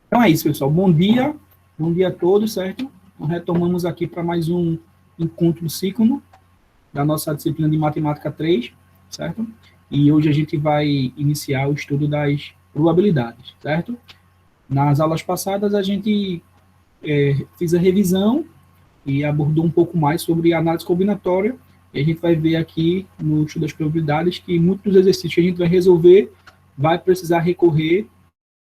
Então é isso, pessoal. Bom dia a todos, certo? Nós retomamos aqui para mais um encontro síncrono da nossa disciplina de Matemática 3, certo? E hoje a gente vai iniciar o estudo das probabilidades, certo? Nas aulas passadas a gente fez a revisão e abordou um pouco mais sobre análise combinatória, e a gente vai ver aqui no estudo das probabilidades que muitos dos exercícios que a gente vai resolver vai precisar recorrer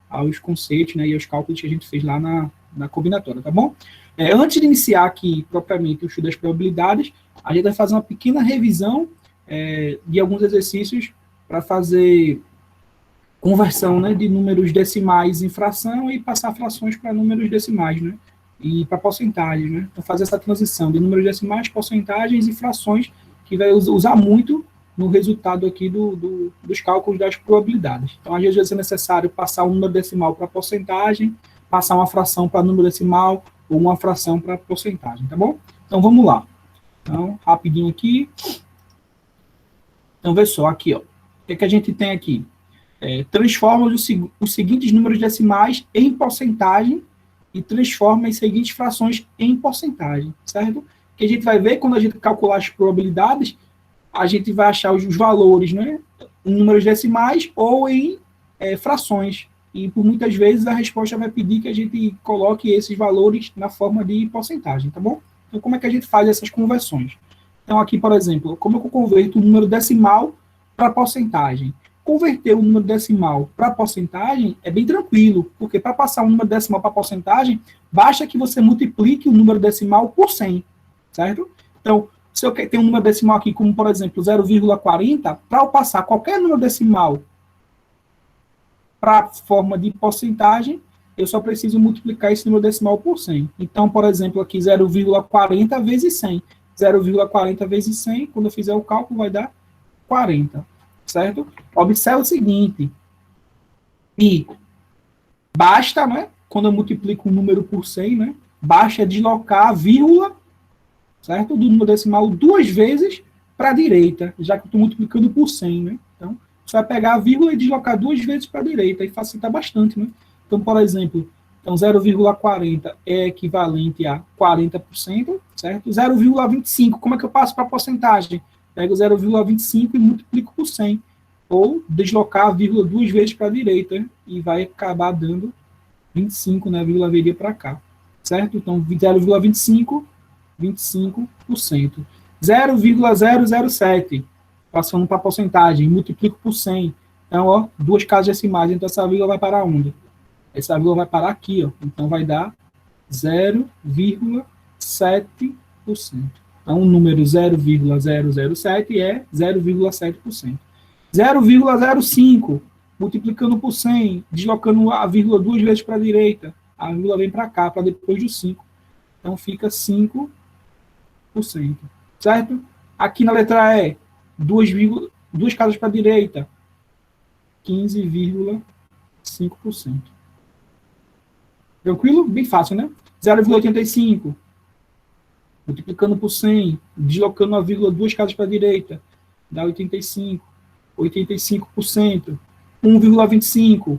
aos conceitos, né, e aos cálculos que a gente fez lá na combinatória, tá bom? Antes de iniciar aqui propriamente o estudo das probabilidades, a gente vai fazer uma pequena revisão de alguns exercícios para fazer conversão, né, de números decimais em fração e passar frações para números decimais, né, e para porcentagens, né? Então, fazer essa transição de números decimais, porcentagens e frações, que vai usar muito no resultado aqui dos cálculos das probabilidades. Então, às vezes vai ser necessário passar um número decimal para porcentagem, passar uma fração para número decimal, ou uma fração para porcentagem, tá bom? Então, vamos lá. Então, rapidinho aqui. Então, vê só, aqui, ó. O que a gente tem aqui? Transforma os seguintes números decimais em porcentagem e transforma as seguintes frações em porcentagem, certo? Que a gente vai ver quando a gente calcular as probabilidades, a gente vai achar os valores, né, em números decimais ou em frações. E por muitas vezes a resposta vai pedir que a gente coloque esses valores na forma de porcentagem, tá bom? Então, como é que a gente faz essas conversões? Então, aqui, por exemplo, como eu converto o número decimal para porcentagem? Converter o número decimal para porcentagem é bem tranquilo, porque para passar um número decimal para porcentagem, basta que você multiplique o número decimal por 100, certo? Então, se eu tenho um número decimal aqui, como por exemplo 0,40, para eu passar qualquer número decimal para a forma de porcentagem, eu só preciso multiplicar esse número decimal por 100. Então, por exemplo, aqui 0,40 vezes 100. 0,40 vezes 100, quando eu fizer o cálculo, vai dar 40, certo? Observe o seguinte, e basta, né, quando eu multiplico um número por 100, né, basta deslocar a vírgula, certo, do número decimal duas vezes para a direita, já que eu estou multiplicando por 100, né? Então, você vai pegar a vírgula e deslocar duas vezes para a direita, e facilita bastante, né? Então, por exemplo, então 0,40 é equivalente a 40%, certo? 0,25, como é que eu passo para a porcentagem? Pego 0,25 e multiplico por 100. Ou deslocar a vírgula duas vezes para a direita, e vai acabar dando 25, né? A vírgula viria para cá, certo? Então, 0,25, 25%. 0,007, passando para a porcentagem, multiplico por 100. Então, ó, duas casas decimais, então essa vírgula vai parar onde? Essa vírgula vai parar aqui, ó. Então, vai dar 0,7%. Então, o número 0,007 é 0,7%. 0,05, multiplicando por 100, deslocando a vírgula duas vezes para a direita, a vírgula vem para cá, para depois do 5. Então, fica 5%, certo? Aqui na letra E, duas casas para a direita, 15,5%. Tranquilo? Bem fácil, né? 0,85, multiplicando por 100, deslocando a vírgula duas casas para a direita, dá 85%. 1,25,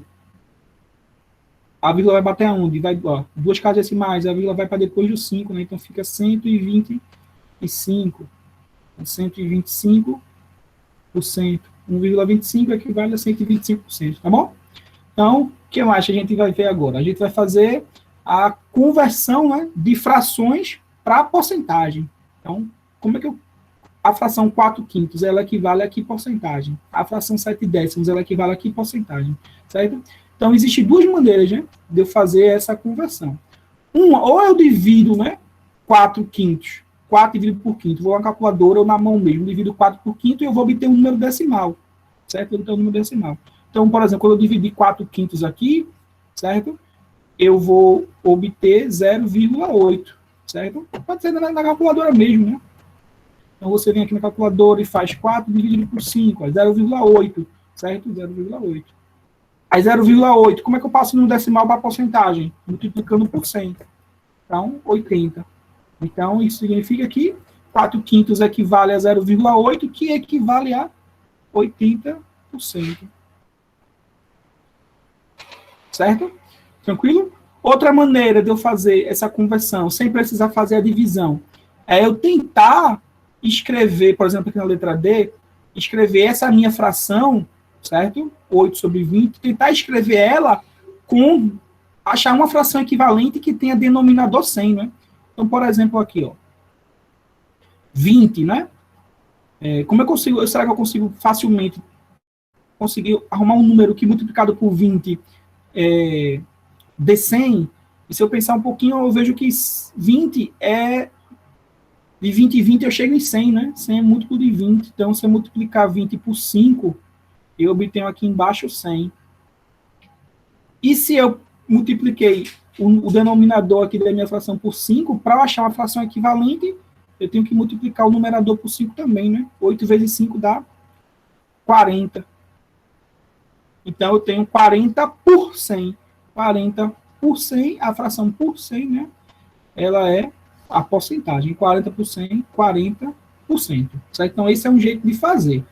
a vírgula vai bater aonde? Vai, ó, duas casas decimais, a vírgula vai para depois do 5, né? Então fica 125. 125%. 1,25 equivale a 125%, tá bom? Então, o que mais a gente vai ver agora? A gente vai fazer a conversão, né, de frações para porcentagem. Então, como é que a fração 4/5, ela equivale a que porcentagem? A fração 7/10, ela equivale a que porcentagem? Certo? Então, existem duas maneiras, né, de eu fazer essa conversão. Uma, ou eu divido, né, 4/5, 4 dividido por quinto, vou na calculadora ou na mão mesmo, divido 4 por quinto e eu vou obter um número decimal, certo? Eu vou obter um número decimal. Então, por exemplo, quando eu dividir 4/5 aqui, certo? Eu vou obter 0,8, certo? Pode ser na calculadora mesmo, né? Então, você vem aqui na calculadora e faz 4 dividido por 5, 0,8, certo? 0,8. Aí 0,8, como é que eu passo no decimal para a porcentagem? Multiplicando por 100. Então, 80. Então, isso significa que 4/5 equivale a 0,8, que equivale a 80%. Certo? Tranquilo? Outra maneira de eu fazer essa conversão, sem precisar fazer a divisão, é eu tentar escrever, por exemplo, aqui na letra D, escrever essa minha fração, certo? 8 sobre 20, tentar escrever ela com, achar uma fração equivalente que tenha denominador 100, né? Então, por exemplo, aqui, ó, 20, né? Como eu consigo, será que eu consigo facilmente conseguir arrumar um número que multiplicado por 20 dê 100? E se eu pensar um pouquinho, eu vejo que 20 de 20 em 20 eu chego em 100, né? 100 é múltiplo de 20. Então, se eu multiplicar 20 por 5, eu obtenho aqui embaixo 100. E se eu multipliquei o denominador aqui da minha fração por 5, para achar uma fração equivalente, eu tenho que multiplicar o numerador por 5 também, né? 8 vezes 5 dá 40. Então, eu tenho 40 por 100. 40 por 100, a fração por 100, né? Ela é a porcentagem. 40 por 100, 40%. Certo? Então, esse é um jeito de fazer.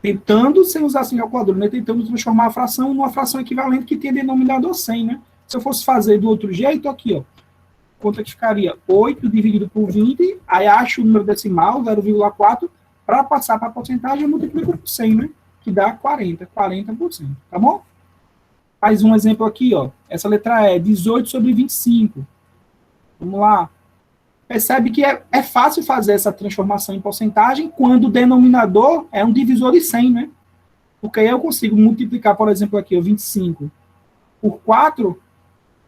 Tentando, sem usar assim calculadora, né? Tentando transformar a fração numa fração equivalente que tenha denominador 100, né? Se eu fosse fazer do outro jeito, aqui, ó. Quanto é que ficaria? 8 dividido por 20, aí acho o número decimal, 0,4, para passar para a porcentagem, eu multiplico por 100, né? Que dá 40%, tá bom? Faz um exemplo aqui, ó. Essa letra E, 18 sobre 25. Vamos lá. Percebe que é fácil fazer essa transformação em porcentagem quando o denominador é um divisor de 100, né? Porque aí eu consigo multiplicar, por exemplo, aqui, ó, 25 por 4,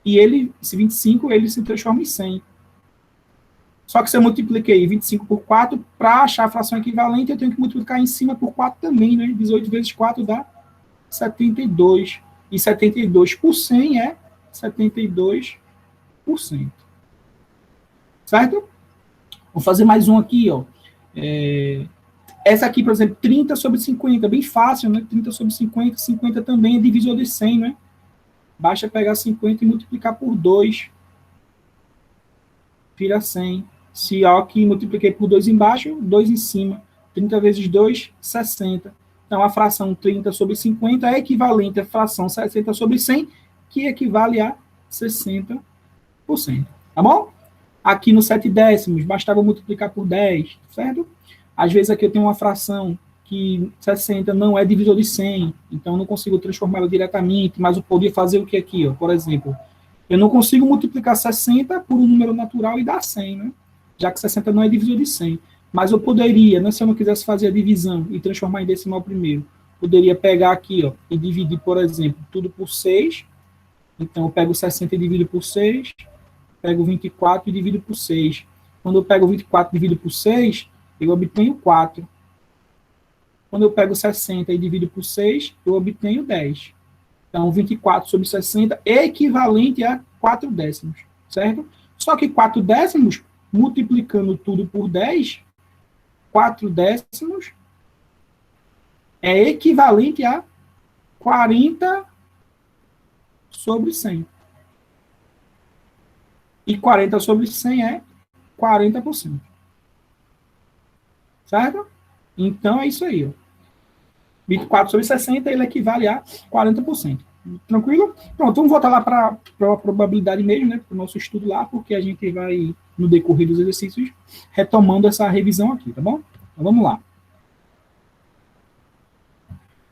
e esse 25 ele se transforma em 100. Só que se eu multipliquei 25 por 4, para achar a fração equivalente, eu tenho que multiplicar em cima por 4 também, né? 18 vezes 4 dá 72. E 72 por 100 é 72%. Certo? Vou fazer mais um aqui, ó. Essa aqui, por exemplo, 30 sobre 50, bem fácil, né? 30 sobre 50, 50 também é divisor de 100, né? Basta pegar 50 e multiplicar por 2. Vira 100. Se ó, aqui multipliquei por 2 embaixo, 2 em cima. 30 vezes 2, 60. Então, a fração 30 sobre 50 é equivalente à fração 60 sobre 100, que equivale a 60%. Tá bom? Aqui no 7 décimos, bastava multiplicar por 10, certo? Às vezes aqui eu tenho uma fração que 60 não é divisor de 100, então eu não consigo transformá-la diretamente, mas eu poderia fazer o que aqui, ó? Por exemplo, eu não consigo multiplicar 60 por um número natural e dar 100, né? Já que 60 não é divisor de 100. Mas eu poderia, né, se eu não quisesse fazer a divisão e transformar em decimal primeiro, poderia pegar aqui, ó, e dividir, por exemplo, tudo por 6. Então, eu pego 60 e divido por 6, pego 24 e divido por 6. Quando eu pego 24 e divido por 6, eu obtenho 4. Quando eu pego 60 e divido por 6, eu obtenho 10. Então, 24 sobre 60 é equivalente a 4 décimos, certo? Só que 4 décimos, multiplicando tudo por 10, 4 décimos é equivalente a 40 sobre 100. E 40 sobre 100 é 40%. Certo? Então, é isso aí. Ó. 24 sobre 60, ele equivale a 40%. Tranquilo? Pronto, vamos voltar lá para a probabilidade mesmo, né? Para o nosso estudo lá, porque a gente vai, no decorrer dos exercícios, retomando essa revisão aqui, tá bom? Então, vamos lá.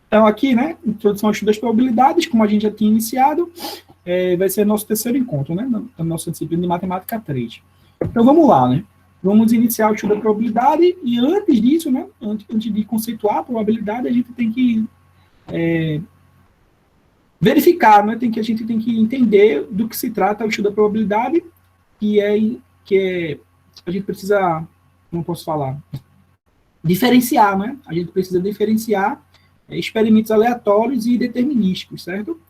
Então, aqui, né? Introdução ao estudo das probabilidades, como a gente já tinha iniciado, vai ser nosso terceiro encontro, né? Na nossa disciplina de Matemática 3. Então, vamos lá, né? Vamos iniciar o estudo da probabilidade, e antes disso, né? Antes de conceituar a probabilidade, a gente tem que verificar, né? A gente tem que entender do que se trata o estudo da probabilidade, que a gente precisa, não posso falar, diferenciar, né? A gente precisa diferenciar experimentos aleatórios e determinísticos, certo?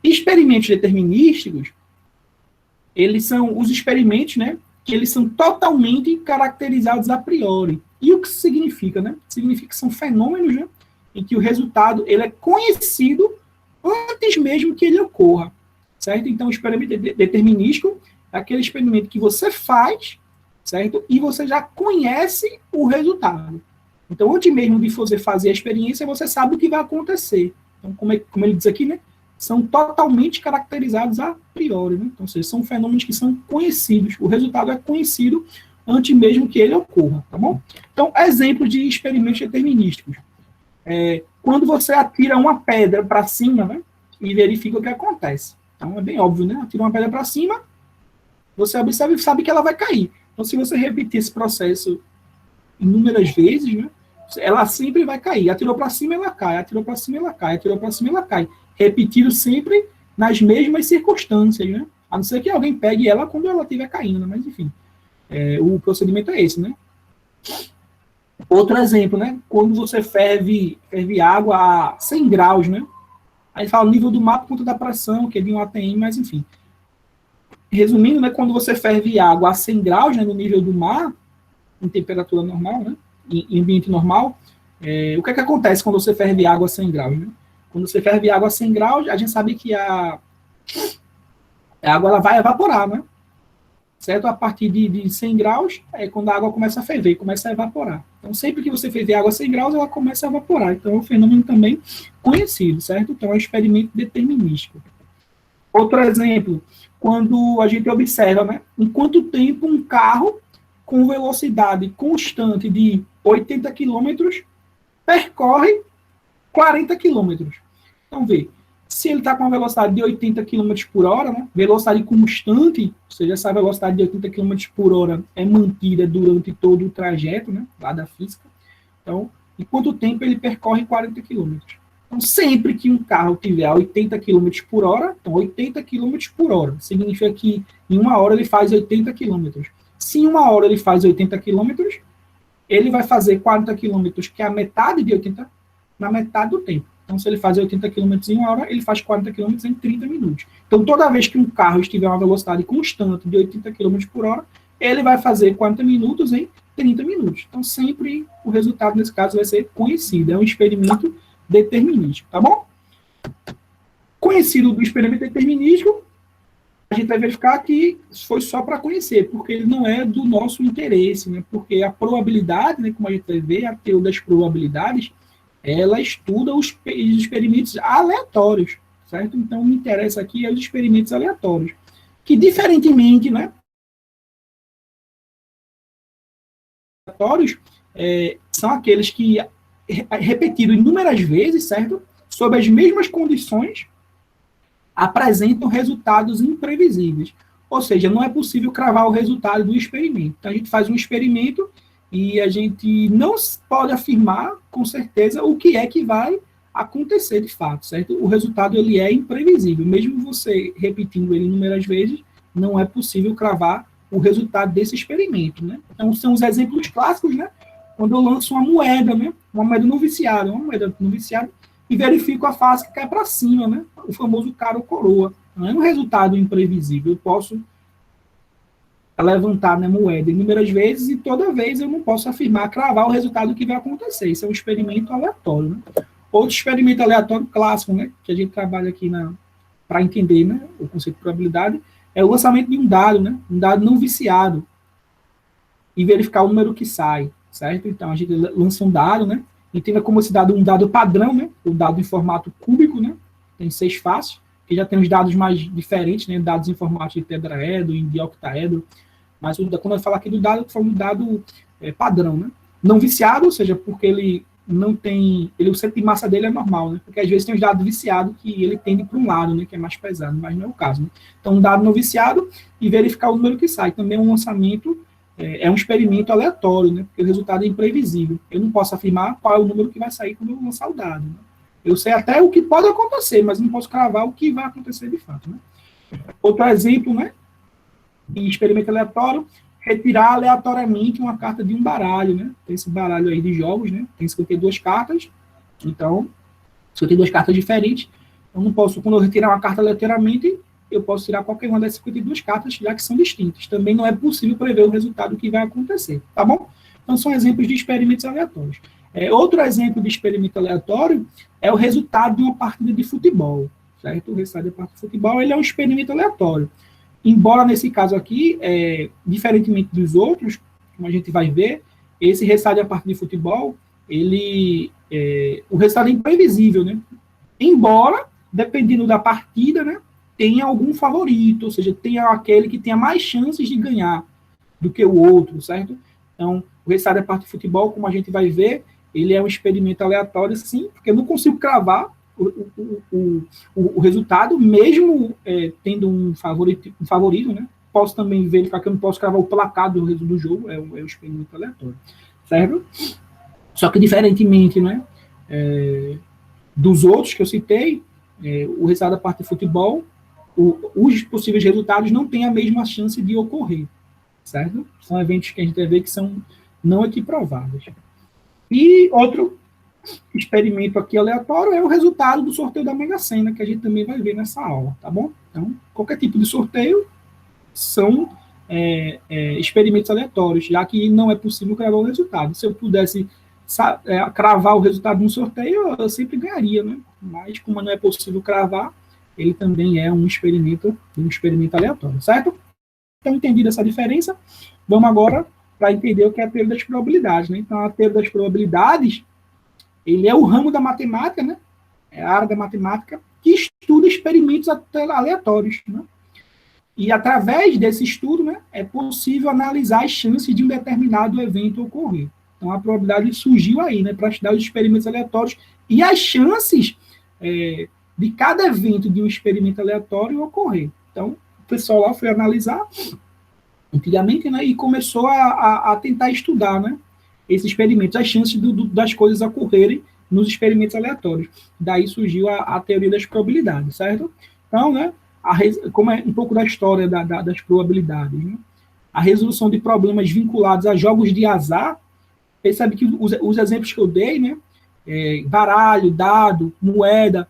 Experimentos determinísticos, eles são os experimentos, né? Que eles são totalmente caracterizados a priori. E o que isso significa, né? Significa que são fenômenos, né? Em que o resultado ele é conhecido antes mesmo que ele ocorra, certo? Então, o experimento determinístico é aquele experimento que você faz, certo? E você já conhece o resultado. Então, antes mesmo de você fazer a experiência, você sabe o que vai acontecer. Então, como ele diz aqui, né? são totalmente caracterizados a priori, né? Então, ou seja, são fenômenos que são conhecidos, o resultado é conhecido antes mesmo que ele ocorra, tá bom? Então, exemplo de experimentos determinísticos. Quando você atira uma pedra para cima, né, e verifica o que acontece. Então, é bem óbvio, né? Atira uma pedra para cima, você observa e sabe que ela vai cair. Então, se você repetir esse processo inúmeras vezes, né, ela sempre vai cair. Atirou para cima, ela cai. Atirou para cima, ela cai. Atirou para cima, ela cai. Repetido sempre nas mesmas circunstâncias, né? A não ser que alguém pegue ela quando ela estiver caindo, né? Mas, enfim, o procedimento é esse, né? Outro exemplo, né? Quando você ferve água a 100 graus, né? Aí fala o nível do mar por conta da pressão, que é de um ATM, mas, enfim. Resumindo, né? Quando você ferve água a 100 graus, né? No nível do mar, em temperatura normal, né? Em ambiente normal, o que é que acontece quando você ferve água a 100 graus? Né? Quando você ferve água a 100 graus, a gente sabe que a água ela vai evaporar, né? Certo? A partir de 100 graus, quando a água começa a ferver, começa a evaporar. Então, sempre que você ferver água a 100 graus, ela começa a evaporar. Então, é um fenômeno também conhecido, certo? Então, é um experimento determinístico. Outro exemplo, quando a gente observa, né? Em quanto tempo um carro com velocidade constante de 80 km percorre 40 km. Então, vê, se ele está com uma velocidade de 80 km por hora, né, velocidade constante, ou seja, essa velocidade de 80 km por hora é mantida durante todo o trajeto, né, lá da física. Então, em quanto tempo ele percorre 40 km? Então, sempre que um carro tiver a 80 km por hora, então 80 km por hora, significa que em uma hora ele faz 80 km. Se em uma hora ele faz 80 km, ele vai fazer 40 km, que é a metade de 80, na metade do tempo. Então, se ele faz 80 km em uma hora, ele faz 40 km em 30 minutos. Então, toda vez que um carro estiver a uma velocidade constante de 80 km por hora, ele vai fazer 40 minutos em 30 minutos. Então, sempre o resultado, nesse caso, vai ser conhecido. É um experimento determinístico, tá bom? Conhecido do experimento determinístico, a gente vai verificar que foi só para conhecer, porque ele não é do nosso interesse, né? Porque a probabilidade, né, como a gente vai ver, a teoria das probabilidades, ela estuda os experimentos aleatórios, certo? Então, o que interessa aqui é os experimentos aleatórios, que, diferentemente, né, aleatórios são aqueles que, repetido inúmeras vezes, certo? Sob as mesmas condições, apresentam resultados imprevisíveis. Ou seja, não é possível cravar o resultado do experimento. Então, a gente faz um experimento e a gente não pode afirmar com certeza o que é que vai acontecer de fato, certo? O resultado ele é imprevisível. Mesmo você repetindo ele inúmeras vezes, não é possível cravar o resultado desse experimento, né? Então, são os exemplos clássicos, né? Quando eu lanço uma moeda, né? Uma moeda no viciado, e verifico a face que cai para cima, né? O famoso cara ou coroa. Não é um resultado imprevisível. Eu posso levantar, né, moeda inúmeras vezes e toda vez eu não posso afirmar, cravar o resultado que vai acontecer. Isso é um experimento aleatório, né? Outro experimento aleatório clássico, né, que a gente trabalha aqui para entender, né, o conceito de probabilidade, é o lançamento de um dado, né, um dado não viciado, e verificar o número que sai, certo? Então, a gente lança um dado, né, entenda como esse dado um dado padrão, né, o dado em formato cúbico, né, tem 6 faces, que já tem os dados mais diferentes, né, dados em formato de tetraedro, de octaedro, mas quando eu falo aqui do dado, eu falo do dado padrão, né, não viciado, ou seja, porque ele não tem, o centro de massa dele é normal, né, porque às vezes tem os dados viciados que ele tende para um lado, né, que é mais pesado, mas não é o caso, né. Então, um dado não viciado e verificar o número que sai, também é um lançamento, é um experimento aleatório, né, porque o resultado é imprevisível. Eu não posso afirmar qual é o número que vai sair quando eu lançar o dado, né. Eu sei até o que pode acontecer, mas não posso cravar o que vai acontecer de fato, né. Outro exemplo, né, de experimento aleatório, retirar aleatoriamente uma carta de um baralho, né. Tem esse baralho aí de jogos, né, tem 52 cartas, então, 52 cartas diferentes, eu não posso, quando eu retirar uma carta aleatoriamente, eu posso tirar qualquer uma das 52 cartas, já que são distintas. Também não é possível prever o resultado que vai acontecer, tá bom? Então, são exemplos de experimentos aleatórios. Outro exemplo de experimento aleatório é o resultado de uma partida de futebol, certo? O resultado de uma partida de futebol, ele é um experimento aleatório. Embora, nesse caso aqui, diferentemente dos outros, como a gente vai ver, esse resultado de uma partida de futebol, o resultado é imprevisível, né? Embora dependendo da partida, né, tem algum favorito, ou seja, tem aquele que tenha mais chances de ganhar do que o outro, certo? Então, o resultado da parte de futebol, como a gente vai ver, ele é um experimento aleatório, sim, porque eu não consigo cravar o resultado, mesmo tendo um favorito, né? Posso também verificar que eu não posso cravar o placar do jogo, é um experimento aleatório, certo? Só que, diferentemente, né, dos outros que eu citei, o resultado da parte de futebol, os possíveis resultados não têm a mesma chance de ocorrer, certo? São eventos que a gente vai ver que são não equiprováveis. E outro experimento aqui aleatório é o resultado do sorteio da Mega Sena, que a gente também vai ver nessa aula, tá bom? Então, qualquer tipo de sorteio são experimentos aleatórios, já que não é possível cravar o resultado. Se eu pudesse cravar o resultado de um sorteio, eu sempre ganharia, né? Mas, como não é possível cravar, ele também é um experimento aleatório, certo? Então, entendido essa diferença, vamos agora para entender o que é a teoria das probabilidades, né? Então, a teoria das probabilidades, ele é o ramo da matemática, né? É a área da matemática que estuda experimentos aleatórios, né? E através desse estudo, né, é possível analisar as chances de um determinado evento ocorrer. Então, a probabilidade surgiu aí, né, para estudar os experimentos aleatórios e as chances de cada evento de um experimento aleatório ocorrer. Então, o pessoal lá foi analisar antigamente, né, e começou a tentar estudar, né, esses experimentos, as chances das coisas ocorrerem nos experimentos aleatórios. Daí surgiu a teoria das probabilidades, certo? Então, né, como é um pouco da história das probabilidades, né? A resolução de problemas vinculados a jogos de azar, percebe que os exemplos que eu dei, né, baralho, dado, moeda,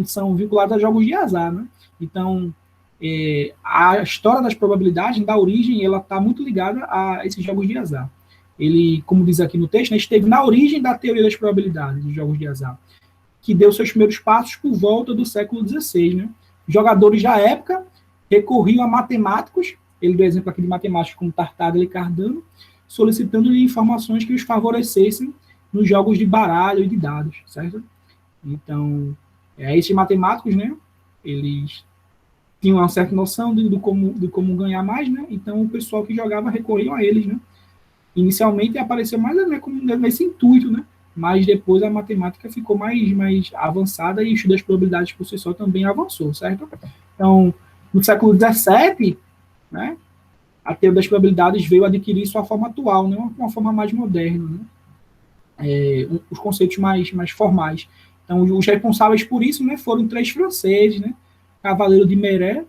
são vinculados a jogos de azar, né? Então, a história das probabilidades, da origem, ela está muito ligada a esses jogos de azar. Ele, como diz aqui no texto, né, esteve na origem da teoria das probabilidades, dos jogos de azar, que deu seus primeiros passos por volta do século XVI, né? Jogadores da época recorriam a matemáticos, ele deu exemplo aqui de matemáticos como Tartaglia e Cardano, solicitando-lhe informações que os favorecessem nos jogos de baralho e de dados, certo? Então, esses matemáticos, né, eles tinham uma certa noção de como ganhar mais, né? Então, o pessoal que jogava recorriam a eles, né? Inicialmente apareceu mais, né, como nesse intuito, né? Mas depois a matemática ficou mais avançada e o estudo das probabilidades por si só também avançou, certo? Então, no século XVII, né, a teoria das probabilidades veio adquirir sua forma atual, né, uma forma mais moderna, né? Os conceitos mais formais. Então, os responsáveis por isso, né, foram 3 franceses, né? Cavaleiro de Marais,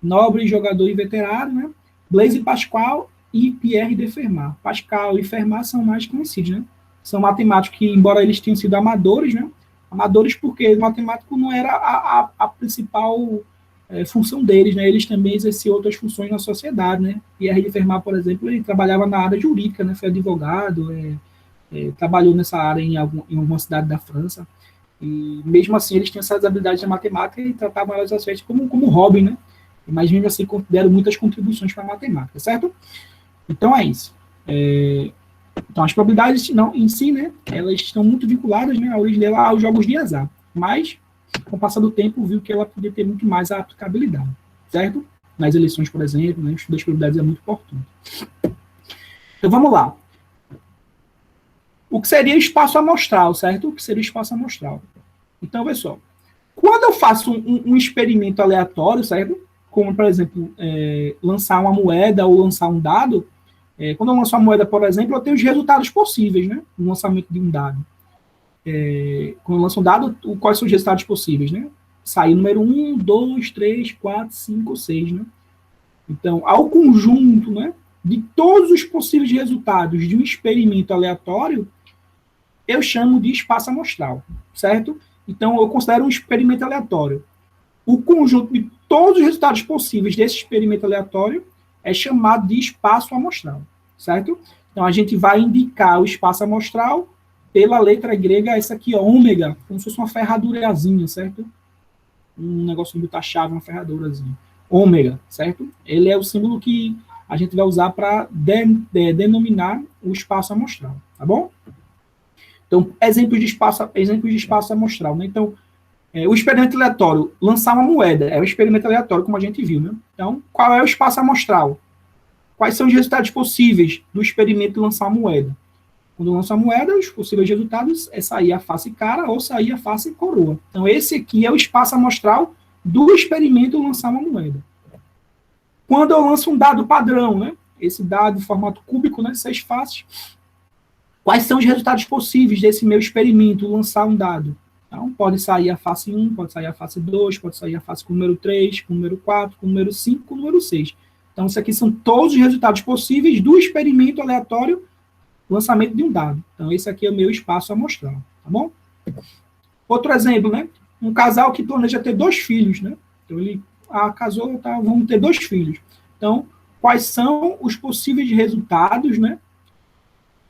nobre jogador e veterano, né? Blaise Pascal e Pierre de Fermat. Pascal e Fermat são mais conhecidos, né? São matemáticos que, embora eles tenham sido amadores, né? Amadores porque o matemático não era a principal função deles, né? Eles também exerciam outras funções na sociedade, né? Pierre de Fermat, por exemplo, ele trabalhava na área jurídica, né? Foi advogado, trabalhou nessa área em alguma cidade da França. E mesmo assim eles tinham essas habilidades de matemática e tratavam elas às vezes como hobby, né? Mas mesmo assim considero muitas contribuições para a matemática, certo? Então é isso. Então as probabilidades não, em si, né, elas estão muito vinculadas, né, à origem dela aos jogos de azar. Mas, com o passar do tempo, viu que ela podia ter muito mais a aplicabilidade, certo? Nas eleições, por exemplo, né, o estudo das probabilidades é muito importante. Então vamos lá. O que seria espaço amostral, certo? O que seria espaço amostral? Então, pessoal, quando eu faço um experimento aleatório, certo? Como, por exemplo, lançar uma moeda ou lançar um dado, quando eu lanço uma moeda, por exemplo, eu tenho os resultados possíveis, né? No lançamento de um dado. Quando eu lanço um dado, quais são os resultados possíveis, né? Sair número 1, 2, 3, 4, 5, 6, né? Então, ao conjunto, né, de todos os possíveis resultados de um experimento aleatório, eu chamo de espaço amostral, certo? Então, eu considero um experimento aleatório. O conjunto de todos os resultados possíveis desse experimento aleatório é chamado de espaço amostral, certo? Então, a gente vai indicar o espaço amostral pela letra grega, essa aqui, ó, ômega, como se fosse uma ferradurazinha, certo? Um negócio de botar chave, uma ferradurazinha. Ômega, certo? Ele é o símbolo que a gente vai usar para denominar o espaço amostral, tá bom? Então, exemplos de espaço amostral, né? Então, O experimento aleatório, lançar uma moeda, é o experimento aleatório, como a gente viu, né? Então, qual é o espaço amostral? Quais são os resultados possíveis do experimento de lançar uma moeda? Quando lança a moeda, os possíveis resultados é sair a face cara ou sair a face coroa. Então, esse aqui é o espaço amostral do experimento lançar uma moeda. Quando eu lanço um dado padrão, né? Esse dado em formato cúbico, né? 6 faces. Quais são os resultados possíveis desse meu experimento lançar um dado? Então, pode sair a face 1, pode sair a face 2, pode sair a face com o número 3, com o número 4, com o número 5, com o número 6. Então, isso aqui são todos os resultados possíveis do experimento aleatório lançamento de um dado. Então, esse aqui é o meu espaço amostral, tá bom? Outro exemplo, né? Um casal que planeja ter 2 filhos, né? Então, ele casou, tá, vamos ter 2 filhos. Então, quais são os possíveis resultados, né?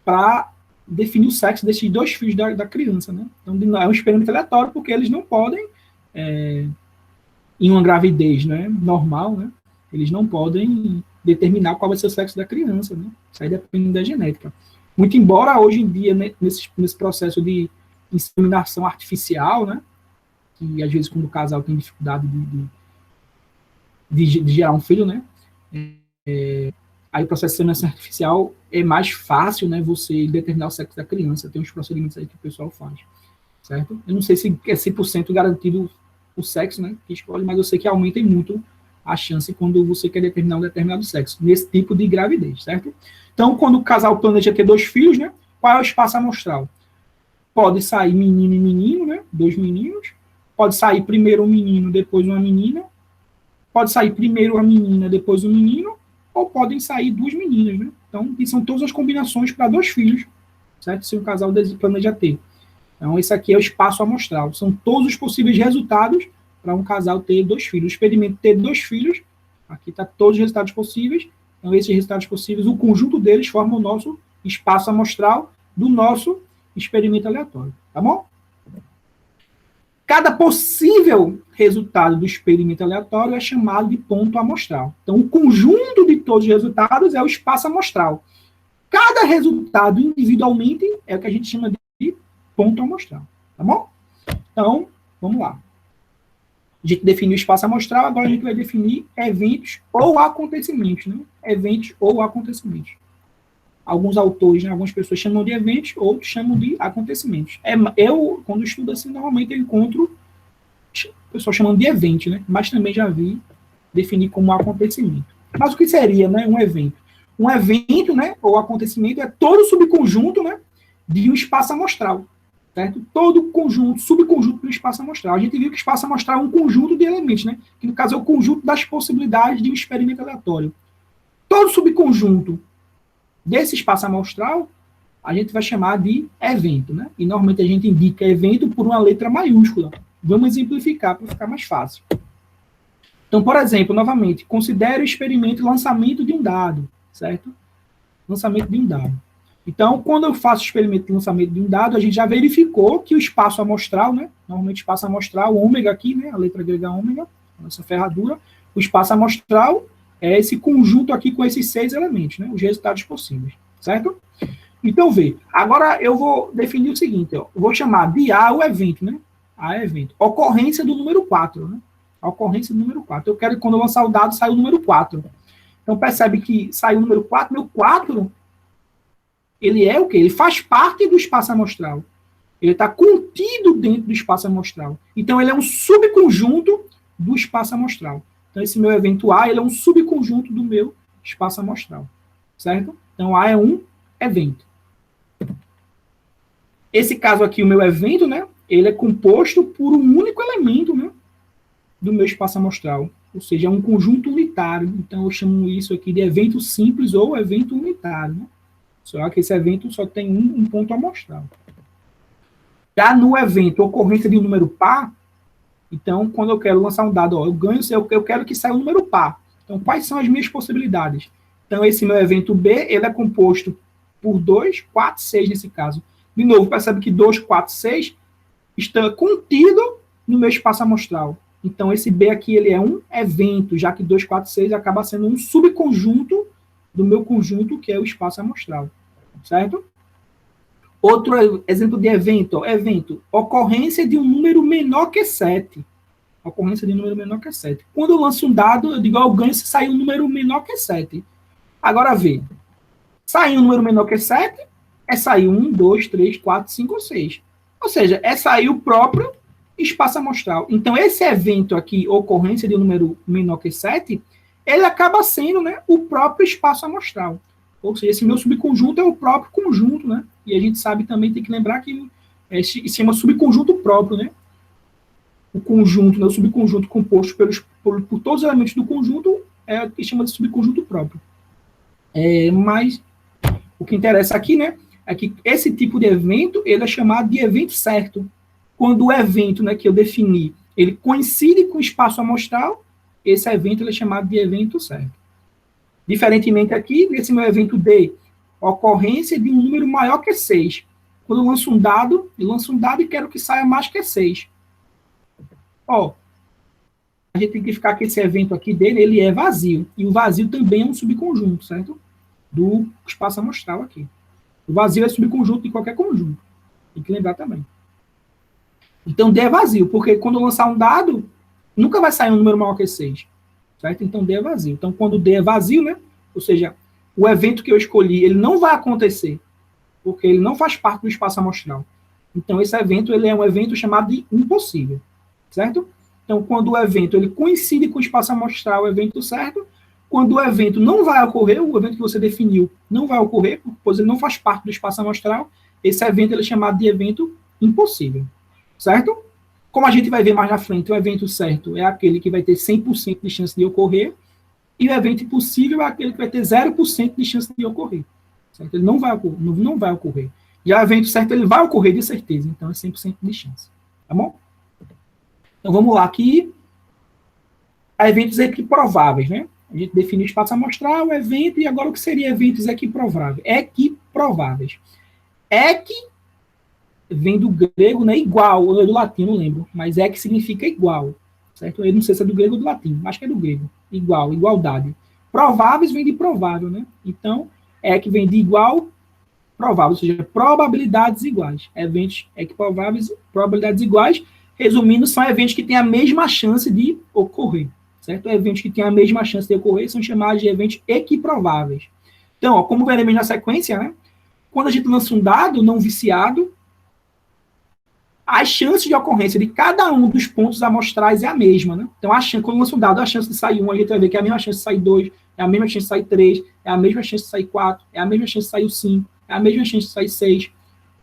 Para definir o sexo desses 2 filhos da criança, né? Então, é um experimento aleatório, porque eles não podem, em uma gravidez, né, normal, né? Eles não podem determinar qual vai ser o sexo da criança, né? Isso aí depende da genética. Muito embora, hoje em dia, né, nesse processo de inseminação artificial, né? Que, às vezes, quando o casal tem dificuldade de gerar um filho, né? Aí o processo de inseminação artificial é mais fácil, né? Você determinar o sexo da criança. Tem uns procedimentos aí que o pessoal faz, certo? Eu não sei se é 100% garantido o sexo, né? Que escolhe, mas eu sei que aumenta muito a chance quando você quer determinar um determinado sexo, nesse tipo de gravidez, certo? Então, quando o casal planeja ter 2 filhos, né? Qual é o espaço amostral? Pode sair menino e menino, né? 2 meninos. Pode sair primeiro um menino, depois uma menina. Pode sair primeiro a menina, depois o menino. Ou podem sair 2 meninas, né? Então, são todas as combinações para 2 filhos, certo? Se o casal planeja ter. Então, esse aqui é o espaço amostral. São todos os possíveis resultados para um casal ter 2 filhos. O experimento ter 2 filhos, aqui está todos os resultados possíveis. Então, esses resultados possíveis, o conjunto deles forma o nosso espaço amostral do nosso experimento aleatório. Tá bom? Cada possível resultado do experimento aleatório é chamado de ponto amostral. Então, o conjunto de todos os resultados é o espaço amostral. Cada resultado individualmente é o que a gente chama de ponto amostral. Tá bom? Então, vamos lá. A gente definiu o espaço amostral, agora a gente vai definir eventos ou acontecimentos. Né? Eventos ou acontecimentos. Alguns autores, né, algumas pessoas chamam de eventos, outros chamam de acontecimentos. Eu, quando estudo assim, normalmente eu encontro pessoas chamando de evento, né? Mas também já vi definir como acontecimento. Mas o que seria, né, um evento? Um evento, né, ou acontecimento é todo subconjunto, né, de um espaço amostral. Certo? Todo conjunto, subconjunto do espaço amostral. A gente viu que o espaço amostral é um conjunto de elementos, né? Que no caso é o conjunto das possibilidades de um experimento aleatório. Todo subconjunto desse espaço amostral, a gente vai chamar de evento, né? E normalmente a gente indica evento por uma letra maiúscula. Vamos exemplificar para ficar mais fácil. Então, por exemplo, novamente, considere o experimento lançamento de um dado, certo? Lançamento de um dado. Então, quando eu faço o experimento de lançamento de um dado, a gente já verificou que o espaço amostral, né? Normalmente o espaço amostral, ômega aqui, né? A letra grega ômega, essa ferradura, o espaço amostral é esse conjunto aqui com esses 6 elementos, né? Os resultados possíveis, certo? Então, vê. Agora eu vou definir o seguinte, ó. Eu vou chamar de A o evento, né? A é evento. Ocorrência do número 4, né? A ocorrência do número 4. Eu quero que quando eu lançar o dado, saia o número 4. Então, percebe que saiu o número 4, meu 4, ele é o quê? Ele faz parte do espaço amostral. Ele está contido dentro do espaço amostral. Então, ele é um subconjunto do espaço amostral. Então, esse meu evento A, ele é um subconjunto do meu espaço amostral. Certo? Então, A é um evento. Esse caso aqui, o meu evento, né? Ele é composto por um único elemento, né? Do meu espaço amostral. Ou seja, é um conjunto unitário. Então, eu chamo isso aqui de evento simples ou evento unitário. Né? Só que esse evento só tem um ponto amostral. Já no evento ocorrência de um número par, então, quando eu quero lançar um dado, ó, eu quero que saia um número par. Então, quais são as minhas possibilidades? Então, esse meu evento B, ele é composto por 2, 4, 6 nesse caso. De novo, percebe que 2, 4, 6 está contido no meu espaço amostral. Então, esse B aqui, ele é um evento, já que 2, 4, 6 acaba sendo um subconjunto do meu conjunto, que é o espaço amostral. Certo? Outro exemplo de evento, ó, evento, ocorrência de um número menor que 7. Ocorrência de um número menor que 7. Quando eu lanço um dado, eu digo, eu ganho se sair um número menor que 7. Agora, vê, sair um número menor que 7 é sair 1, 2, 3, 4, 5 ou 6. Ou seja, é sair o próprio espaço amostral. Então, esse evento aqui, ocorrência de um número menor que 7, ele acaba sendo, né, o próprio espaço amostral. Ou seja, esse meu subconjunto é o próprio conjunto, né? E a gente sabe também, tem que lembrar que se chama subconjunto próprio, né? O conjunto, né, o subconjunto composto por todos os elementos do conjunto é o que chama de subconjunto próprio. Mas o que interessa aqui, né, é que esse tipo de evento, ele é chamado de evento certo. Quando o evento, né, que eu defini, ele coincide com o espaço amostral, esse evento ele é chamado de evento certo. Diferentemente aqui, nesse meu evento D, ocorrência de um número maior que 6. Quando eu lanço um dado e quero que saia mais que 6. Ó, a gente tem que ficar que esse evento aqui dele, ele é vazio. E o vazio também é um subconjunto, certo? Do espaço amostral aqui. O vazio é subconjunto de qualquer conjunto. Tem que lembrar também. Então, D é vazio, porque quando eu lançar um dado, nunca vai sair um número maior que 6. Certo? Então, D é vazio. Então, quando D é vazio, né? Ou seja, o evento que eu escolhi, ele não vai acontecer, porque ele não faz parte do espaço amostral. Então, esse evento, ele é um evento chamado de impossível. Certo? Então, quando o evento ele coincide com o espaço amostral, o evento certo. Quando o evento não vai ocorrer, o evento que você definiu não vai ocorrer, pois ele não faz parte do espaço amostral, esse evento ele é chamado de evento impossível. Certo? Como a gente vai ver mais na frente, o evento certo é aquele que vai ter 100% de chance de ocorrer, e o evento impossível é aquele que vai ter 0% de chance de ocorrer. Certo? Ele não vai ocorrer. Já o evento certo, ele vai ocorrer de certeza, então é 100% de chance. Tá bom? Então vamos lá aqui. Há eventos equiprováveis, né? A gente definiu o espaço amostral, o evento, e agora o que seria eventos equiprováveis? Equiprováveis. Equi vem do grego, né, igual, ou é do latim, não lembro, mas que significa igual, certo? Eu não sei se é do grego ou do latim, acho que é do grego. Igual, igualdade. Prováveis vem de provável, né? Então, que vem de igual, provável, ou seja, probabilidades iguais. Eventos equiprováveis, probabilidades iguais, resumindo, são eventos que têm a mesma chance de ocorrer, certo? Eventos que têm a mesma chance de ocorrer são chamados de eventos equiprováveis. Então, ó, como veremos na sequência, né? Quando a gente lança um dado não viciado, as chances de ocorrência de cada um dos pontos amostrais é a mesma, né? Então, quando lança um dado, a chance de sair 1, a gente vai ver que é a mesma chance de sair 2, é a mesma chance de sair 3, é a mesma chance de sair 4, é a mesma chance de sair 5, é a mesma chance de sair 6.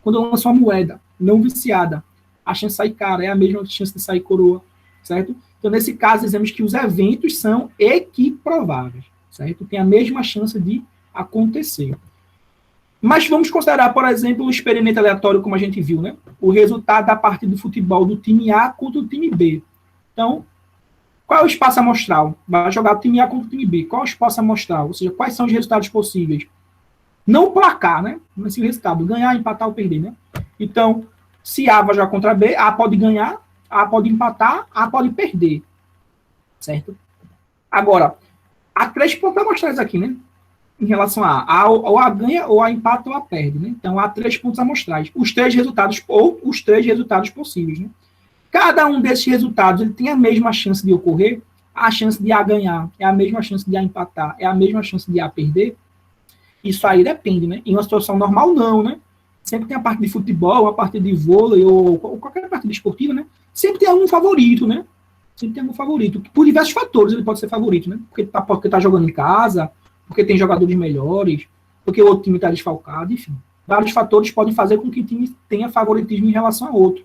Quando eu lanço uma moeda não viciada, a chance de sair cara é a mesma chance de sair coroa, certo? Então, nesse caso, dizemos que os eventos são equiprováveis, certo? Tem a mesma chance de acontecer. Mas vamos considerar, por exemplo, o experimento aleatório, como a gente viu, né? O resultado da partida de futebol do time A contra o time B. Então, qual é o espaço amostral? Vai jogar o time A contra o time B. Qual é o espaço amostral? Ou seja, quais são os resultados possíveis? Não o placar, né? Mas sim o resultado. Ganhar, empatar ou perder, né? Então, se A vai jogar contra B, A pode ganhar, A pode empatar, A pode perder. Certo? Agora, há 3 pontos amostrais aqui, né? Em relação a ou A ganha, ou A empata, ou A perde, né? Então, há 3 pontos amostrais. Os 3 resultados, ou os 3 resultados possíveis, né? Cada um desses resultados, ele tem a mesma chance de ocorrer. A chance de A ganhar é a mesma chance de A empatar, é a mesma chance de A perder. Isso aí depende, né? Em uma situação normal, não, né? Sempre tem a parte de futebol, a parte de vôlei, ou qualquer partida esportiva, né? Sempre tem algum favorito, né? Sempre tem algum favorito. Por diversos fatores ele pode ser favorito, né? Porque tá jogando em casa, porque tem jogadores melhores, porque o outro time está desfalcado, enfim. Vários fatores podem fazer com que o time tenha favoritismo em relação a outro.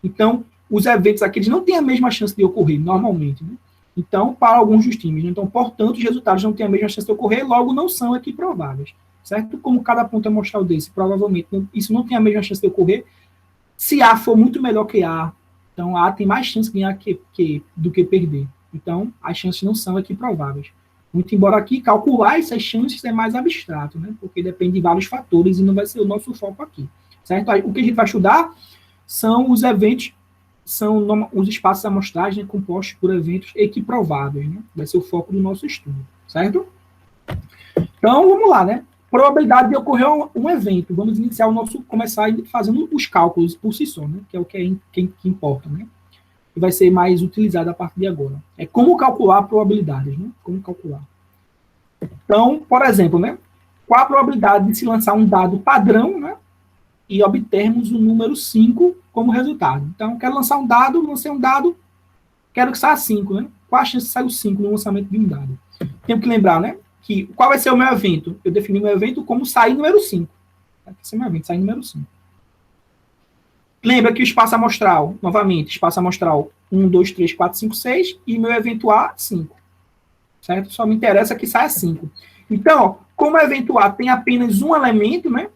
Então, os eventos aqui eles não têm a mesma chance de ocorrer, normalmente, né? Então, para alguns dos times. Então, portanto, os resultados não têm a mesma chance de ocorrer, logo não são equiprováveis. Certo? Como cada ponto amostral desse, provavelmente, isso não tem a mesma chance de ocorrer. Se A for muito melhor que A, então A tem mais chance de ganhar do que perder. Então, as chances não são equiprováveis. Muito embora aqui, calcular essas chances é mais abstrato, né? Porque depende de vários fatores e não vai ser o nosso foco aqui. Certo? Aí, o que a gente vai estudar são os eventos, são os espaços amostrais, né, compostos por eventos equiprováveis, né? Vai ser o foco do nosso estudo. Certo? Então, vamos lá, né? probabilidade de ocorrer um evento. Vamos iniciar começar fazendo os cálculos por si só, né? Que é o que importa, né? E vai ser mais utilizado a partir de agora. É como calcular probabilidades, né? Como calcular. Então, por exemplo, né? Qual a probabilidade de se lançar um dado padrão, né? E obtermos o número 5 como resultado. Então, quero lançar um dado, lancei um dado, quero que saia 5, né? Qual a chance de sair o 5 no lançamento de um dado? Tenho que lembrar, né? Que qual vai ser o meu evento? Eu defini o meu evento como sair número 5. Esse é o meu evento, sair número 5. Lembra que o espaço amostral, novamente, espaço amostral 1, 2, 3, 4, 5, 6, e meu evento A, 5. Certo? Só me interessa que saia 5. Então, como o evento A tem apenas um elemento, né?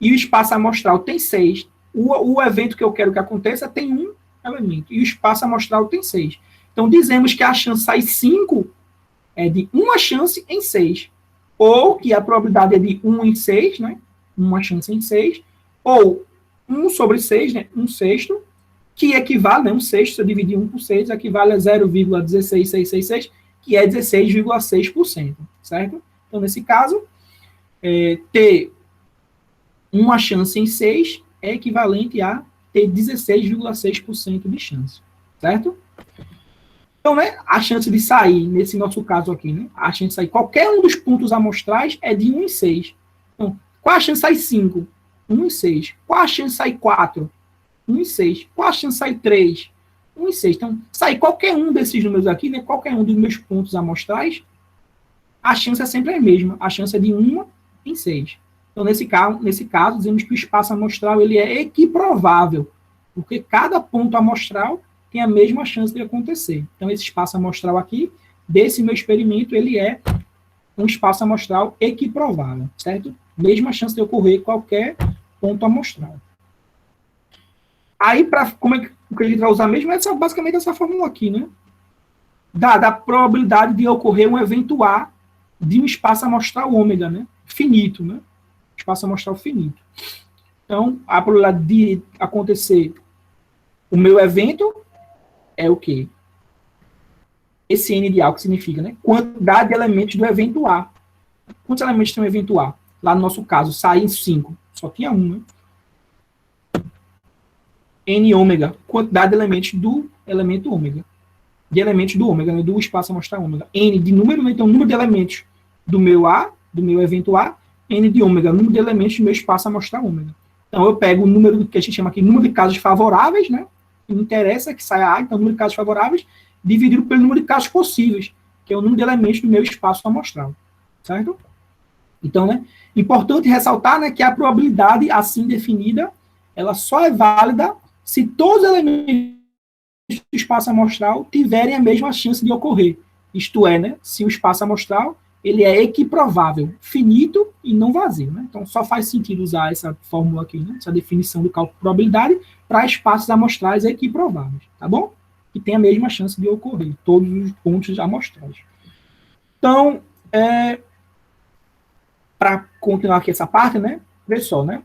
E o espaço amostral tem 6, o evento que eu quero que aconteça tem um elemento, e o espaço amostral tem 6. Então, dizemos que a chance de sair 5 é de uma chance em 6. Ou que a probabilidade é de 1 em 6, né? Uma chance em 6. Ou 1 sobre 6, né? 1/6, que equivale, né? 1/6, se eu dividir 1 por 6, equivale a 0,16666, que é 16,6%, certo? Então, nesse caso, ter uma chance em 6 é equivalente a ter 16,6% de chance, certo? Então, né, a chance de sair, nesse nosso caso aqui, né, a chance de sair qualquer um dos pontos amostrais é de 1 em 6. Então, qual a chance de sair 5? 1 em 6. Qual a chance de sair 4? 1 em 6. Qual a chance de sair 3? 1 em 6. Então, sair qualquer um desses números aqui, né, qualquer um dos meus pontos amostrais, a chance é sempre a mesma. A chance é de 1 em 6. Então, nesse caso, dizemos que o espaço amostral ele é equiprovável, porque cada ponto amostral tem a mesma chance de acontecer. Então, esse espaço amostral aqui, desse meu experimento, ele é um espaço amostral equiprovável, certo? Mesma chance de ocorrer qualquer ponto amostral. Aí, como é que a gente vai usar mesmo? É basicamente essa fórmula aqui, né? Da probabilidade de ocorrer um evento A de um espaço amostral ômega, né? Finito, né? Espaço amostral finito. Então, a probabilidade de acontecer o meu evento é o quê? Esse N de A, o que significa, né? Quantidade de elementos do evento A. Quantos elementos tem o evento A? Lá no nosso caso, saem 5. Só tinha 1, né? N ômega, quantidade de elementos do elemento ômega. De elementos do ômega, né? Do espaço amostral ômega. N de número, né? Então, número de elementos do meu A, do meu evento A, N de ômega, número de elementos do meu espaço amostral ômega. Então, eu pego o número que a gente chama aqui, número de casos favoráveis, né? Me interessa que saia A, então, o número de casos favoráveis, dividido pelo número de casos possíveis, que é o número de elementos do meu espaço amostral. Certo? Então, né? Importante ressaltar, né, que a probabilidade assim definida, ela só é válida se todos os elementos do espaço amostral tiverem a mesma chance de ocorrer. Isto é, né, se o espaço amostral ele é equiprovável, finito e não vazio. Né? Então, só faz sentido usar essa fórmula aqui, né, essa definição do cálculo de probabilidade para espaços amostrais equiprováveis, tá bom? Que tem a mesma chance de ocorrer, todos os pontos amostrais. Então, para continuar aqui essa parte, né, vê só, né?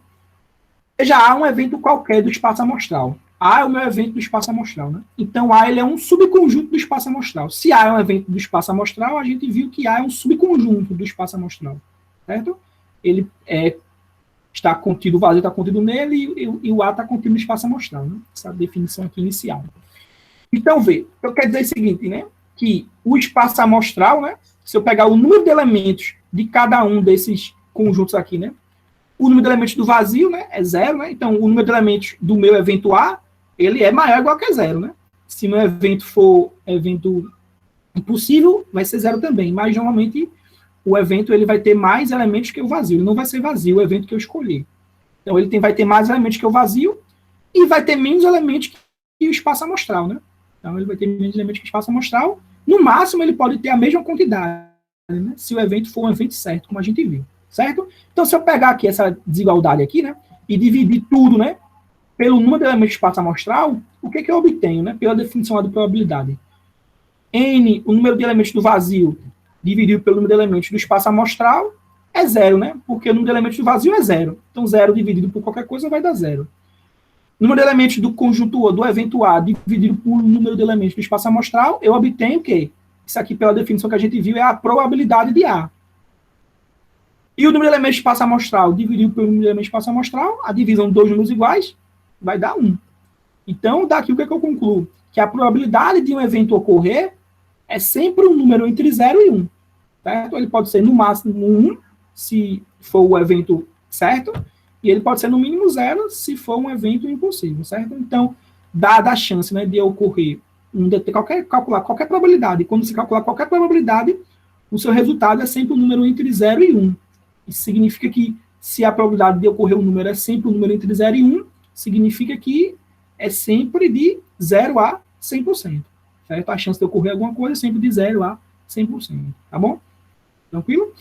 Já há um evento qualquer do espaço amostral. A é o meu evento do espaço amostral, né? Então, A ele é um subconjunto do espaço amostral. Se A é um evento do espaço amostral, a gente viu que A é um subconjunto do espaço amostral, certo? Ele está contido, o vazio está contido nele e o A está contido no espaço amostral, né? Essa definição aqui inicial. Então, vê, eu quero dizer o seguinte, né? Que o espaço amostral, né? Se eu pegar o número de elementos de cada um desses conjuntos aqui, né? O número de elementos do vazio, né, é 0, né? Então, o número de elementos do meu evento A, ele é maior ou igual que 0, né? Se meu evento for evento impossível, vai ser 0 também. Mas, normalmente, o evento ele vai ter mais elementos que o vazio. Ele não vai ser vazio, o evento que eu escolhi. Então, ele vai ter mais elementos que o vazio e vai ter menos elementos que o espaço amostral, né? Então, ele vai ter menos elementos que o espaço amostral. No máximo, ele pode ter a mesma quantidade, né? Se o evento for um evento certo, como a gente viu. Certo? Então, se eu pegar aqui essa desigualdade aqui, né, e dividir tudo, né, pelo número de elementos do espaço amostral, o que eu obtenho, né, pela definição lá de probabilidade? N, o número de elementos do vazio, dividido pelo número de elementos do espaço amostral, é 0, né? Porque o número de elementos do vazio é 0. Então, 0 dividido por qualquer coisa vai dar 0. O número de elementos do conjunto do evento A dividido por número de elementos do espaço amostral, eu obtenho o quê? Isso aqui, pela definição que a gente viu, é a probabilidade de A. E o número de elementos de espaço amostral dividido pelo número de elementos de espaço amostral, a divisão de dois números iguais vai dar 1. Então, daqui o que é que eu concluo? Que a probabilidade de um evento ocorrer é sempre um número entre 0 e 1. Certo? Ele pode ser no máximo 1, se for o evento certo, e ele pode ser no mínimo 0, se for um evento impossível, certo? Então, dada a chance, né, de ocorrer calcular qualquer probabilidade, e quando se calcular qualquer probabilidade, o seu resultado é sempre um número entre 0 e 1. Isso significa que, se a probabilidade de ocorrer um número é sempre um número entre 0 e 1, significa que é sempre de 0 a 100%. Certo? A chance de ocorrer alguma coisa é sempre de 0 a 100%. Tá bom? Tranquilo?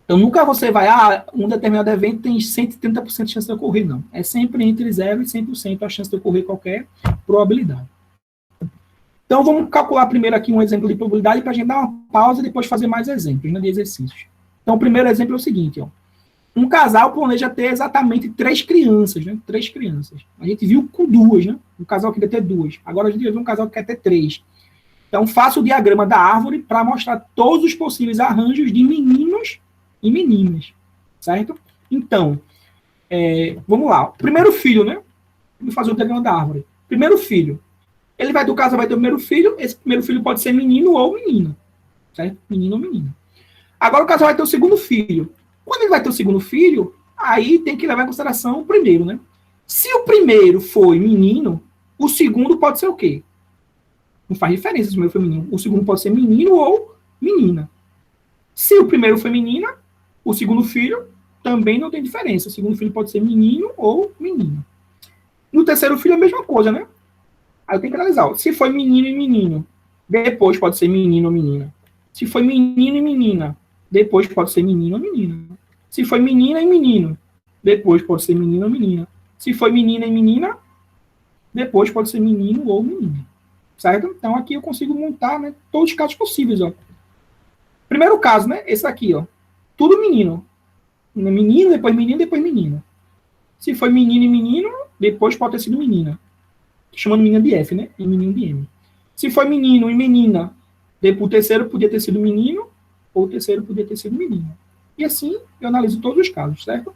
Então, nunca você vai, um determinado evento tem 130% de chance de ocorrer, não. É sempre entre 0 e 100% a chance de ocorrer qualquer probabilidade. Então, vamos calcular primeiro aqui um exemplo de probabilidade para a gente dar uma pausa e depois fazer mais exemplos, né, de exercícios. Então, o primeiro exemplo é o seguinte, ó. Um casal planeja ter exatamente 3 crianças, né? 3 crianças. A gente viu com 2, né? Um casal queria ter 2. Agora a gente vai ver um casal que quer ter 3. Então, faça o diagrama da árvore para mostrar todos os possíveis arranjos de meninos e meninas, certo? Então, vamos lá. O primeiro filho, né? Vamos fazer o diagrama da árvore. Primeiro filho. Ele vai do casal, vai ter o primeiro filho. Esse primeiro filho pode ser menino ou menina, certo? Menino ou menina. Agora o casal vai ter o segundo filho. Quando ele vai ter o segundo filho, aí tem que levar em consideração o primeiro, né? Se o primeiro foi menino, o segundo pode ser o quê? Não faz diferença se o primeiro foi menino. O segundo pode ser menino ou menina. Se o primeiro foi menina, o segundo filho também não tem diferença. O segundo filho pode ser menino ou menina. No terceiro filho é a mesma coisa, né? Aí eu tenho que analisar. Ó. Se foi menino e menino, depois pode ser menino ou menina. Se foi menino e menina, depois pode ser menino ou menina. Se foi menina e menino, depois pode ser menino ou menina. Se foi menina e menina, depois pode ser menino ou menina. Certo? Então, aqui eu consigo montar, né, todos os casos possíveis. Ó. Primeiro caso, né? Esse daqui, ó. Tudo menino. Menino, depois menino, depois menina. Se foi menino e menino, depois pode ter sido menina. Chamando menina de F, né? E menino de M. Se foi menino e menina, depois o terceiro podia ter sido menino, ou o terceiro podia ter sido menina. E assim, eu analiso todos os casos, certo?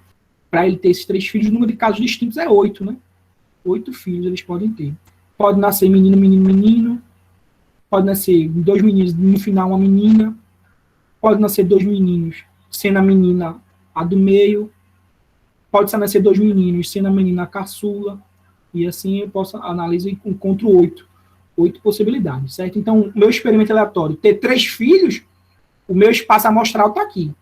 Para ele ter esses 3 filhos, o número de casos distintos é 8, né? 8 filhos eles podem ter. Pode nascer menino, menino, menino. Pode nascer 2 meninos, no final uma menina. Pode nascer 2 meninos, sendo a menina a do meio. Pode nascer 2 meninos, sendo a menina a caçula. E assim eu posso analisar e encontro 8. 8 possibilidades, certo? Então, o meu experimento aleatório, ter 3 filhos, o meu espaço amostral está aqui.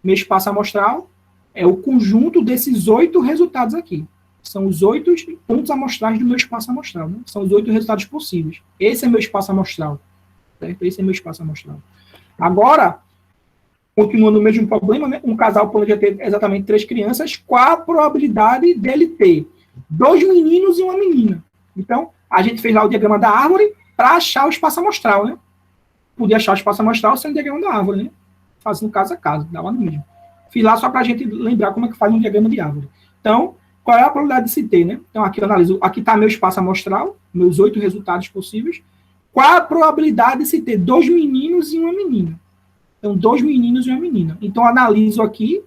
Meu espaço amostral é o conjunto desses 8 resultados aqui. São os 8 pontos amostrais do meu espaço amostral. Né? São os 8 resultados possíveis. Esse é meu espaço amostral. Certo? Esse é meu espaço amostral. Agora, continuando o mesmo problema, né? Um casal pode ter exatamente 3 crianças. Qual a probabilidade dele ter 2 meninos e uma menina? Então, a gente fez lá o diagrama da árvore para achar o espaço amostral, né? Podia achar o espaço amostral sem o diagrama da árvore, né? Fazendo caso a caso, dava no mesmo. Fiz lá só para a gente lembrar como é que faz um diagrama de árvore. Então, qual é a probabilidade de se ter, né? Então, aqui eu analiso, aqui está meu espaço amostral, meus 8 resultados possíveis. Qual a probabilidade de se ter 2 meninos e uma menina? Então, 2 meninos e uma menina. Então, eu analiso aqui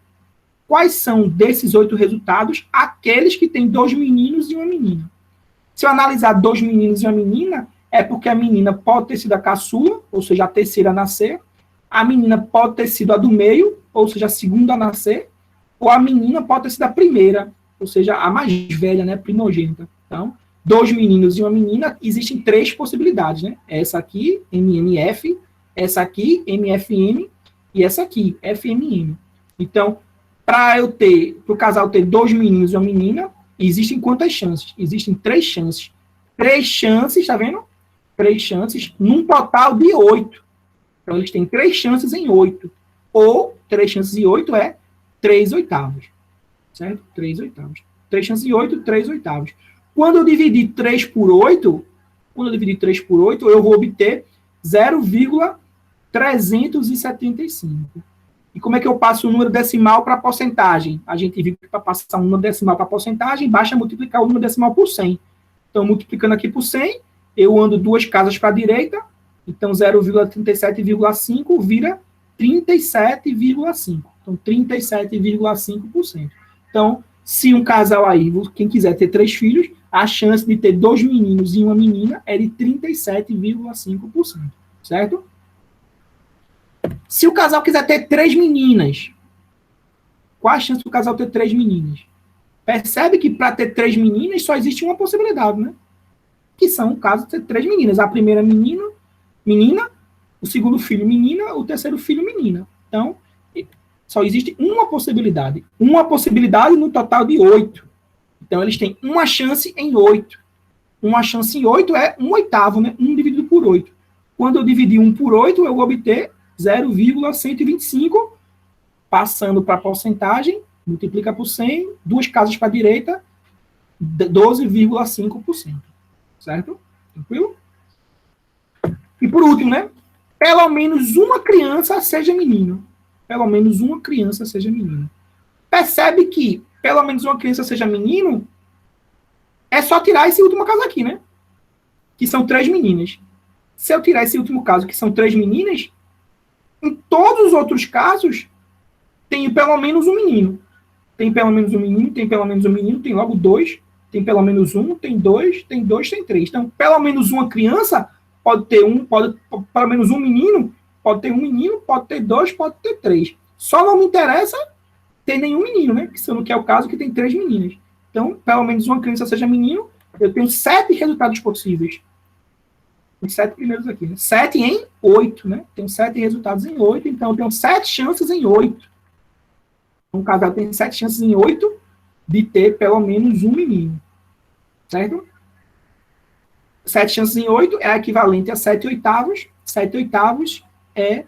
quais são desses 8 resultados aqueles que têm 2 meninos e uma menina. Se eu analisar 2 meninos e uma menina, é porque a menina pode ter sido a caçula, ou seja, a terceira a nascer, a menina pode ter sido a do meio, ou seja, a segunda a nascer, ou a menina pode ter sido a primeira, ou seja, a mais velha, né, primogênita. Então, 2 meninos e uma menina, existem 3 possibilidades, né? Essa aqui, MMF, essa aqui, MFM, e essa aqui, FMM. Então, para o casal ter 2 meninos e uma menina, existem quantas chances? Existem 3 chances. 3 chances, tá vendo? 3 chances, num total de 8. Então, eles têm 3 chances em 8. Ou, 3 chances em 8 é 3 oitavos. Certo? 3 oitavos. 3 chances em 8, 3 oitavos. Quando eu dividir 3 por 8, eu vou obter 0,375. E como é que eu passo o número decimal para a porcentagem? A gente viu que para passar um número decimal para a porcentagem, basta multiplicar o número decimal por 100. Então, multiplicando aqui por 100, eu ando 2 casas para a direita, então 0,37,5 vira 37,5. Então, 37,5%. Então, se um casal aí, quem quiser ter 3 filhos, a chance de ter 2 meninos e uma menina é de 37,5%. Certo? Se o casal quiser ter 3 meninas, qual a chance do casal ter 3 meninas? Percebe que para ter 3 meninas só existe uma possibilidade, né? Que são, no caso, ter 3 meninas. A primeira menina, o segundo filho menina, o terceiro filho menina. Então, só existe uma possibilidade. Uma possibilidade no total de 8. Então, eles têm uma chance em 8. Uma chance em 8 é 1/8, né? 1 dividido por 8. Quando eu dividir 1 por 8, eu vou obter 0,125. Passando para a porcentagem, multiplica por 100, 2 casas para a direita, 12,5%. Certo? Tranquilo? E por último, né? Pelo menos uma criança seja menino. Pelo menos uma criança seja menino. Percebe que pelo menos uma criança seja menino é só tirar esse último caso aqui, né? Que são 3 meninas. Se eu tirar esse último caso, que são 3 meninas, em todos os outros casos, tem pelo menos um menino. Tem pelo menos um menino, tem pelo menos um menino, tem logo 2, tem pelo menos 1, tem 2, tem 2, tem 3. Então, pelo menos uma criança pode ter pelo menos um menino, pode ter um menino, pode ter 2, pode ter 3. Só não me interessa ter nenhum menino, né? Que se eu não quer o caso que tem 3 meninas. Então, pelo menos uma criança seja menino, eu tenho 7 resultados possíveis. Os 7 primeiros aqui, né? 7 em 8, né? Tenho 7 resultados em 8, então eu tenho 7 chances em 8. Um casal tem 7 chances em 8 de ter pelo menos um menino. Certo? 7 chances em 8 é equivalente a 7/8. 7/8 é,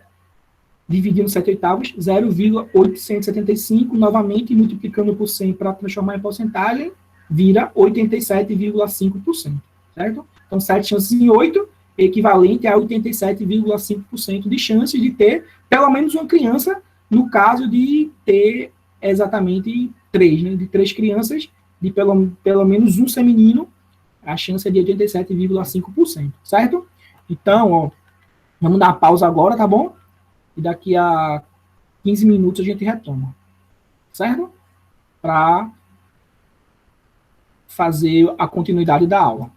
dividindo 7/8, 0,875, novamente multiplicando por 100 para transformar em porcentagem, vira 87,5%. Certo? Então, 7 chances em 8 é equivalente a 87,5% de chance de ter pelo menos uma criança, no caso de ter exatamente 3, né? De 3 crianças, de pelo menos um ser menino, a chance é de 87,5%, certo? Então, ó, vamos dar uma pausa agora, tá bom? E daqui a 15 minutos a gente retoma, certo? Para fazer a continuidade da aula.